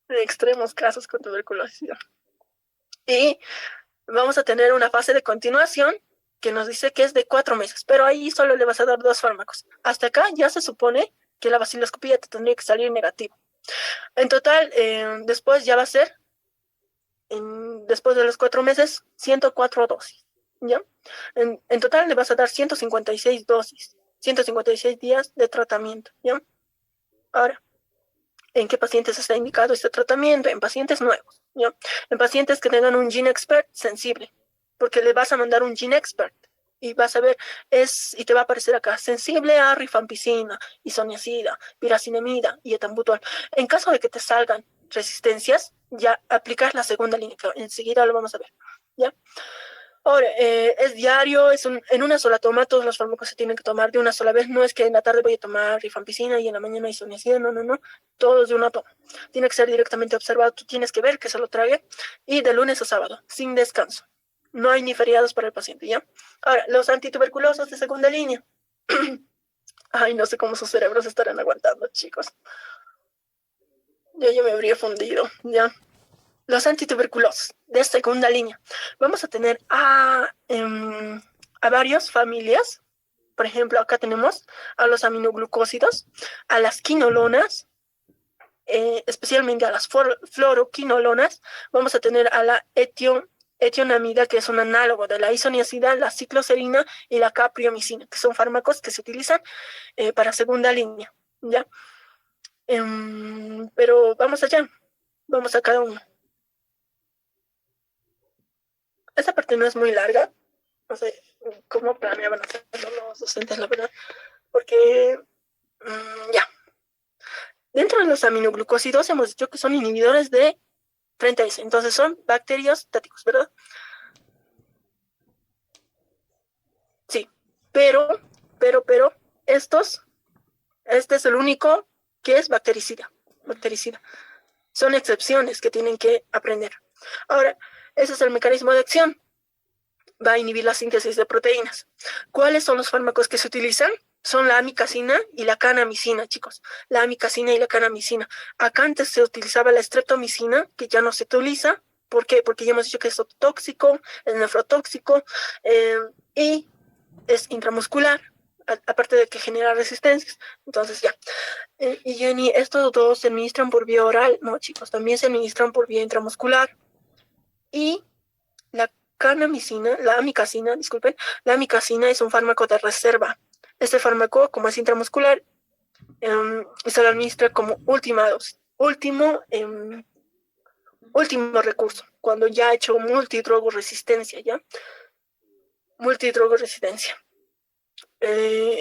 [SPEAKER 1] De extremos casos con tuberculosis. ¿Ya? Y vamos a tener una fase de continuación que nos dice que es de 4 meses, pero ahí solo le vas a dar 2 fármacos. Hasta acá ya se supone que la vaciloscopía te tendría que salir negativo. En total, después ya va a ser, después de los 4 meses, 104 dosis. ¿Ya? En total le vas a dar 156 dosis, 156 días de tratamiento. ¿Ya? Ahora, ¿en qué pacientes está indicado este tratamiento? En pacientes nuevos, ¿ya? En pacientes que tengan un GeneXpert sensible, porque le vas a mandar un GeneXpert y vas a ver, y te va a aparecer acá, sensible a rifampicina, isoniazida, piracinamida y etambutol. En caso de que te salgan resistencias, ya aplicas la segunda línea, enseguida lo vamos a ver, ¿ya? Ahora, es diario, en una sola toma, todos los fármacos se tienen que tomar de una sola vez. No es que en la tarde voy a tomar rifampicina y en la mañana isoniazida, no. Todos de una toma. Tiene que ser directamente observado. Tú tienes que ver que se lo trague y de lunes a sábado, sin descanso. No hay ni feriados para el paciente, ¿ya? Ahora, los antituberculosos de segunda línea. Ay, no sé cómo sus cerebros estarán aguantando, chicos. Yo me habría fundido, ¿ya? Los antituberculosos de segunda línea. Vamos a tener a varias familias. Por ejemplo, acá tenemos a los aminoglucósidos, a las quinolonas, especialmente a las fluoroquinolonas. Vamos a tener a la etionamida, que es un análogo de la isoniazida, la cicloserina y la capriomicina, que son fármacos que se utilizan para segunda línea. ¿Ya? Pero vamos allá, vamos a cada uno. Esa parte no es muy larga, no sé cómo planeaban hacerlo los docentes, la verdad, porque ya. Dentro de los aminoglucósidos hemos dicho que son inhibidores de frente a ese, entonces son bacteriostáticos, ¿verdad? Sí, pero, este es el único que es bactericida. Son excepciones que tienen que aprender. Ahora, ese es el mecanismo de acción. Va a inhibir la síntesis de proteínas. ¿Cuáles son los fármacos que se utilizan? Son la amicacina y la canamicina, chicos. La amicacina y la canamicina. Acá antes se utilizaba la streptomicina, que ya no se utiliza. ¿Por qué? Porque ya hemos dicho que es tóxico, es nefrotóxico y es intramuscular, aparte de que genera resistencias. Entonces ya. Y Jenny, estos dos se administran por vía oral. No, chicos, también se administran por vía intramuscular. Y la canamicina, la amicacina, disculpen, la amicacina es un fármaco de reserva. Este fármaco, como es intramuscular, se lo administra como última dosis, último recurso, cuando ya ha hecho multidrogoresistencia, ¿ya? Multidrogoresistencia.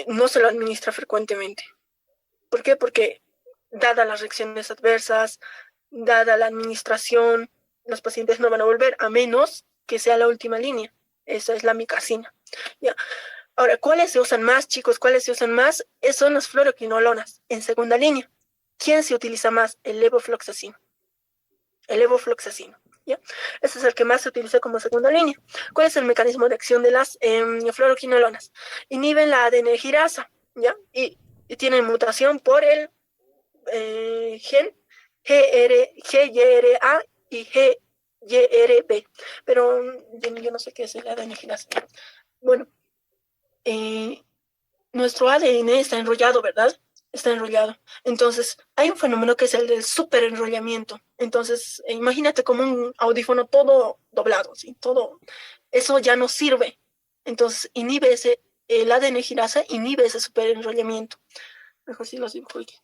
[SPEAKER 1] No se lo administra frecuentemente. ¿Por qué? Porque dada las reacciones adversas, dada la administración, los pacientes no van a volver a menos que sea la última línea. Esa es la amicacina. ¿Ya? Ahora, ¿cuáles se usan más, chicos? ¿Cuáles se usan más? Son las fluoroquinolonas en segunda línea. ¿Quién se utiliza más? El levofloxacino. El levofloxacino. ¿Ya? Ese es el que más se utiliza como segunda línea. ¿Cuál es el mecanismo de acción de las fluoroquinolonas? Inhiben la adenegirasa, ¿ya? Y tienen mutación por el gen GYRA y GYRB. Pero yo no sé qué es la adenegirasa. Bueno, nuestro ADN está enrollado, ¿verdad? Está enrollado. Entonces, hay un fenómeno que es el del superenrollamiento. Entonces, imagínate como un audífono todo doblado, ¿sí? Todo. Eso ya no sirve. Entonces, el ADN girasa inhibe ese superenrollamiento. Mejor si los dibujo aquí.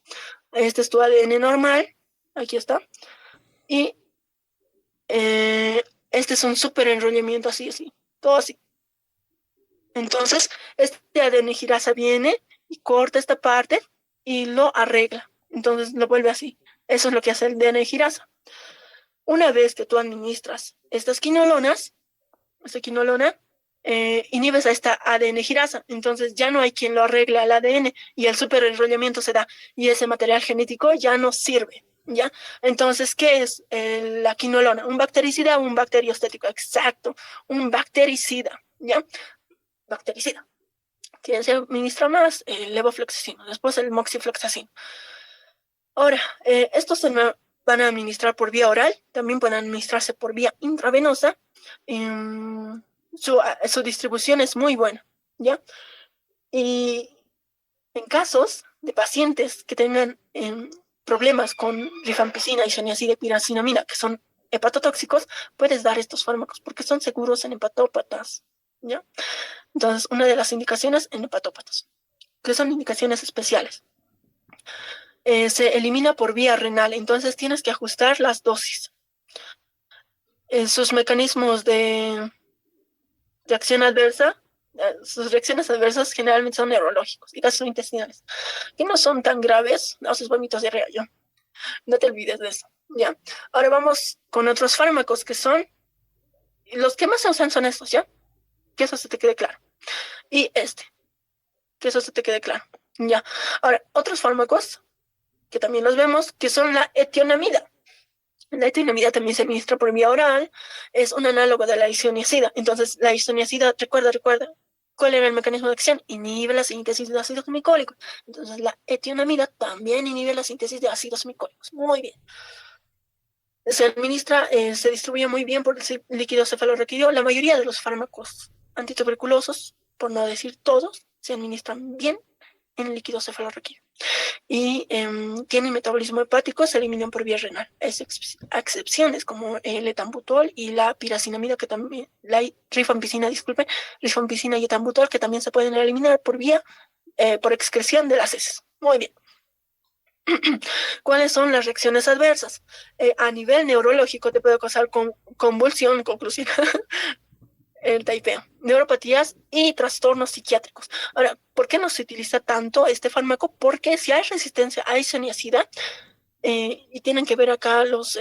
[SPEAKER 1] Este es tu ADN normal. Aquí está. Y este es un superenrollamiento así, así. Todo así. Entonces, este ADN girasa viene y corta esta parte y lo arregla. Entonces lo vuelve así. Eso es lo que hace el ADN girasa. Una vez que tú administras estas quinolonas, esta quinolona, inhibes a esta ADN girasa. Entonces ya no hay quien lo arregle al ADN y el superenrollamiento se da. Y ese material genético ya no sirve. ¿Ya? Entonces, ¿qué es la quinolona? ¿Un bactericida o un bacteriostético? Exacto, un bactericida. ¿Ya? Bactericida. ¿Quién se administra más? El levofloxacino, después el moxifloxacino. Ahora, estos se van a administrar por vía oral, también pueden administrarse por vía intravenosa. Su distribución es muy buena, ¿ya? Y en casos de pacientes que tengan problemas con rifampicina, isoniazida y piracinamida, que son hepatotóxicos, puedes dar estos fármacos porque son seguros en hepatópatas, ¿ya? Entonces, una de las indicaciones en hepatópatas, que son indicaciones especiales. Se elimina por vía renal, entonces tienes que ajustar las dosis. Sus mecanismos de acción adversa, sus reacciones adversas generalmente son neurológicos y gastrointestinales, que no son tan graves, náuseas, vómitos, diarrea, ya. No te olvides de eso, ¿ya? Ahora vamos con otros fármacos que son, los que más se usan son estos, ¿ya? Que eso se te quede claro. Y que eso se te quede claro, ¿ya? Ahora, otros fármacos que también los vemos, que son la etionamida. La etionamida también se administra por vía oral, es un análogo de la isoniazida. Entonces, la isoniazida, recuerda, ¿cuál era el mecanismo de acción? Inhibe la síntesis de ácidos micólicos. Entonces, la etionamida también inhibe la síntesis de ácidos micólicos. Muy bien. Se administra, se distribuye muy bien por el líquido cefalorraquídeo. La mayoría de los fármacos antituberculosos, por no decir todos, se administran bien en el líquido cefalorraquídeo. Y tienen metabolismo hepático, se eliminan por vía renal. Hay excepciones como el etambutol y la piracinamida, que también, la rifampicina, rifampicina y etambutol, que también se pueden eliminar por vía, por excreción de las heces. Muy bien. ¿Cuáles son las reacciones adversas? A nivel neurológico te puede causar convulsión, conclusión, el taipeo, neuropatías y trastornos psiquiátricos. Ahora, ¿por qué no se utiliza tanto este fármaco? Porque si hay resistencia a isoniazida, y tienen que ver acá los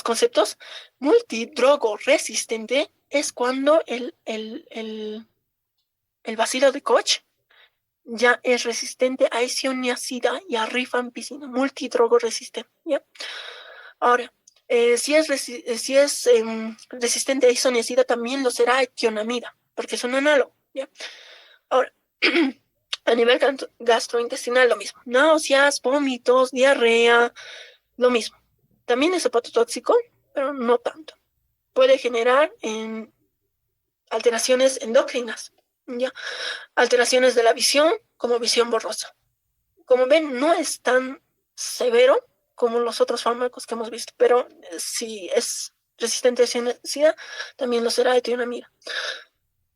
[SPEAKER 1] conceptos, multidrogo resistente es cuando el bacilo de Koch ya es resistente a isoniazida y a rifampicina, multidrogoresistente, ¿ya? Ahora, si es resistente a isoniazida, también lo será a tionamida, porque es un análogo, ¿ya? Ahora, a nivel gastrointestinal, lo mismo. Náuseas, vómitos, diarrea, lo mismo. También es hepatotóxico, pero no tanto. Puede generar alteraciones endocrinas, ¿ya? Alteraciones de la visión, como visión borrosa. Como ven, no es tan severo como los otros fármacos que hemos visto, pero si es resistente a SIDA, también lo será de tionamida.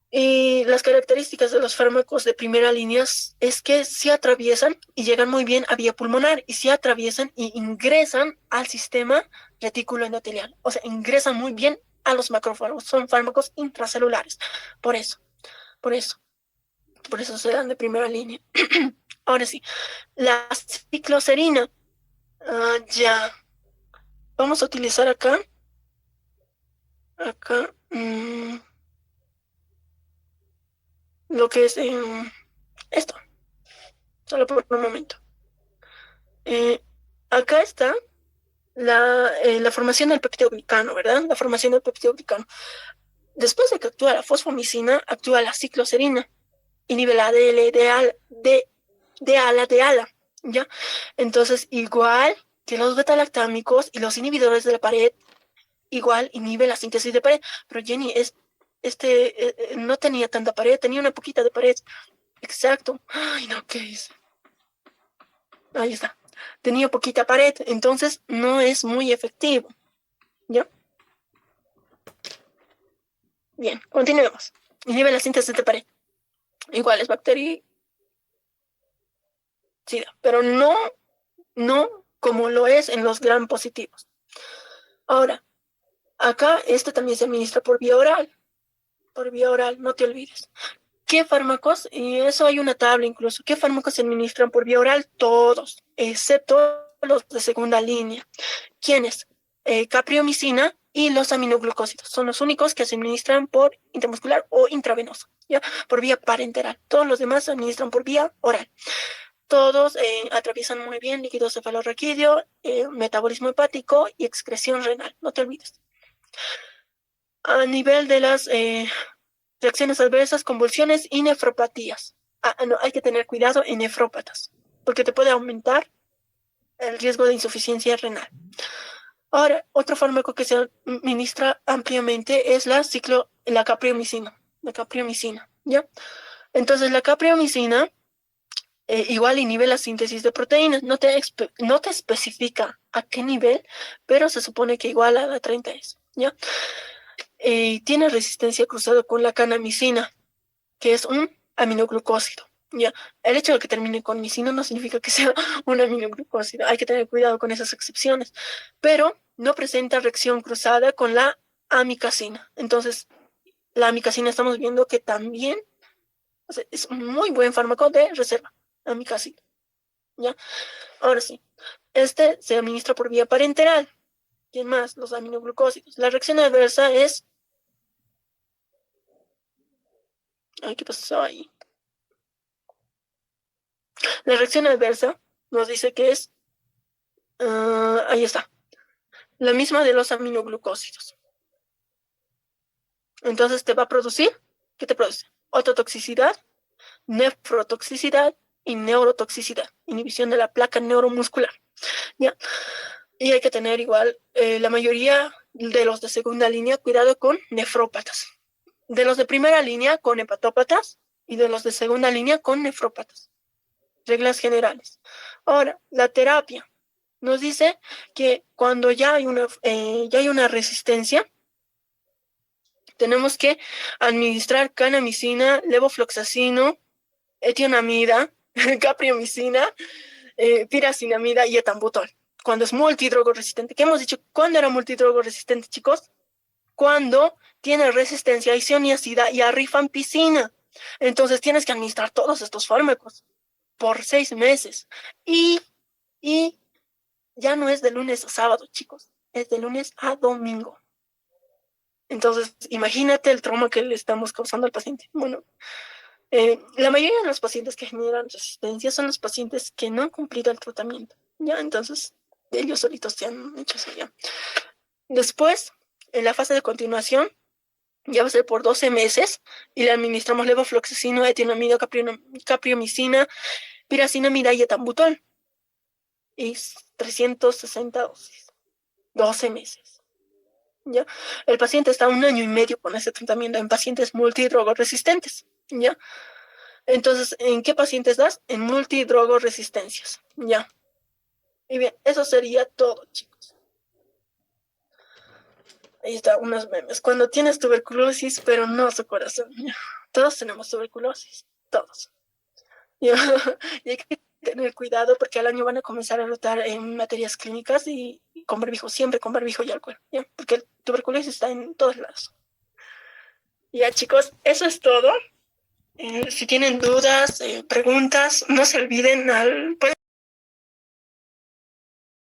[SPEAKER 1] Y las características de los fármacos de primera línea es que sí atraviesan y llegan muy bien a vía pulmonar, y sí atraviesan y ingresan al sistema retículo endotelial. O sea, ingresan muy bien a los macrófagos. Son fármacos intracelulares. Por eso se dan de primera línea. Ahora sí, la cicloserina. Ya. Vamos a utilizar acá. Lo que es esto. Solo por un momento. Acá está la formación del peptidoglicano, ¿verdad? La formación del peptidoglicano. Después de que actúa la fosfomicina, actúa la cicloserina, inhibe la ADL de ala, ¿ya? Entonces, igual que los betalactámicos y los inhibidores de la pared, igual inhibe la síntesis de pared. Pero Jenny, no tenía tanta pared, tenía una poquita de pared. Exacto. Ay, no, ¿qué es? Ahí está. Tenía poquita pared, entonces no es muy efectivo. ¿Ya? Bien, continuemos. Inhibe la síntesis de pared. Igual es bactericida, pero no como lo es en los gram positivos. Ahora, acá también se administra por vía oral. Por vía oral, no te olvides. ¿Qué fármacos? Y eso hay una tabla incluso. ¿Qué fármacos se administran por vía oral? Todos, excepto los de segunda línea. ¿Quiénes? Capriomicina y los aminoglucósidos. Son los únicos que se administran por intramuscular o intravenoso, ¿ya? Por vía parenteral. Todos los demás se administran por vía oral. Todos atraviesan muy bien líquido cefalorraquídeo, metabolismo hepático y excreción renal. No te olvides. A nivel de las reacciones adversas, convulsiones y nefropatías. No, hay que tener cuidado en nefrópatas, porque te puede aumentar el riesgo de insuficiencia renal. Ahora, otro fármaco que se administra ampliamente es la capriomicina. La capriomicina, ¿ya? Entonces, la capriomicina igual inhibe la síntesis de proteínas. No te especifica a qué nivel, pero se supone que igual a la 30 es, ¿ya? Tiene resistencia cruzada con la canamicina, que es un aminoglucósido. Ya, el hecho de que termine con micina no significa que sea un aminoglucósido. Hay que tener cuidado con esas excepciones. Pero no presenta reacción cruzada con la amicacina. Entonces, la amicacina estamos viendo que también, o sea, es un muy buen fármaco de reserva. Amicacina. ¿Ya? Ahora sí. Se administra por vía parenteral. ¿Quién más? Los aminoglucósidos. La reacción adversa es... Ay, ¿qué pasó ahí? La reacción adversa nos dice que es... ahí está. La misma de los aminoglucósidos. Entonces te va a producir, ¿qué te produce? Ototoxicidad, nefrotoxicidad y neurotoxicidad. Inhibición de la placa neuromuscular. ¿Ya? Y hay que tener igual, la mayoría de los de segunda línea, cuidado con nefrópatas. De los de primera línea, con hepatópatas. Y de los de segunda línea, con nefrópatas. Reglas generales. Ahora, la terapia nos dice que cuando ya hay una resistencia, tenemos que administrar canamicina, levofloxacino, etionamida, capriomicina, piracinamida y etambutol. Cuando es multidrogoresistente. ¿Qué hemos dicho? ¿Cuándo era multidrogoresistente, chicos? Cuando tiene resistencia a isoniazida y a rifampicina. Entonces tienes que administrar todos estos fármacos por 6 meses. Y ya no es de lunes a sábado, chicos. Es de lunes a domingo. Entonces, imagínate el trauma que le estamos causando al paciente. Bueno, La mayoría de los pacientes que generan resistencia son los pacientes que no han cumplido el tratamiento, ¿ya? Entonces, ellos solitos se han hecho eso ya. Después, en la fase de continuación, ya va a ser por 12 meses y le administramos levofloxacino, etinamida, capriomicina, piracinamida y etambutol. Y 360 dosis, 12 meses. ¿Ya? El paciente está 1 año y medio con ese tratamiento en pacientes multidrogoresistentes, ¿ya? Entonces, ¿en qué pacientes das? En multidrogoresistencias, ¿ya? Y bien, eso sería todo, chicos. Ahí está, unos memes. Cuando tienes tuberculosis, pero no su corazón. ¿Ya? Todos tenemos tuberculosis, todos. ¿Ya? Y hay que tener cuidado porque al año van a comenzar a rotar en materias clínicas y con barbijo, siempre con barbijo y alcohol, ¿ya? Porque el tuberculosis está en todos lados. Ya, chicos, eso es todo. Si tienen dudas, preguntas, no se olviden pueden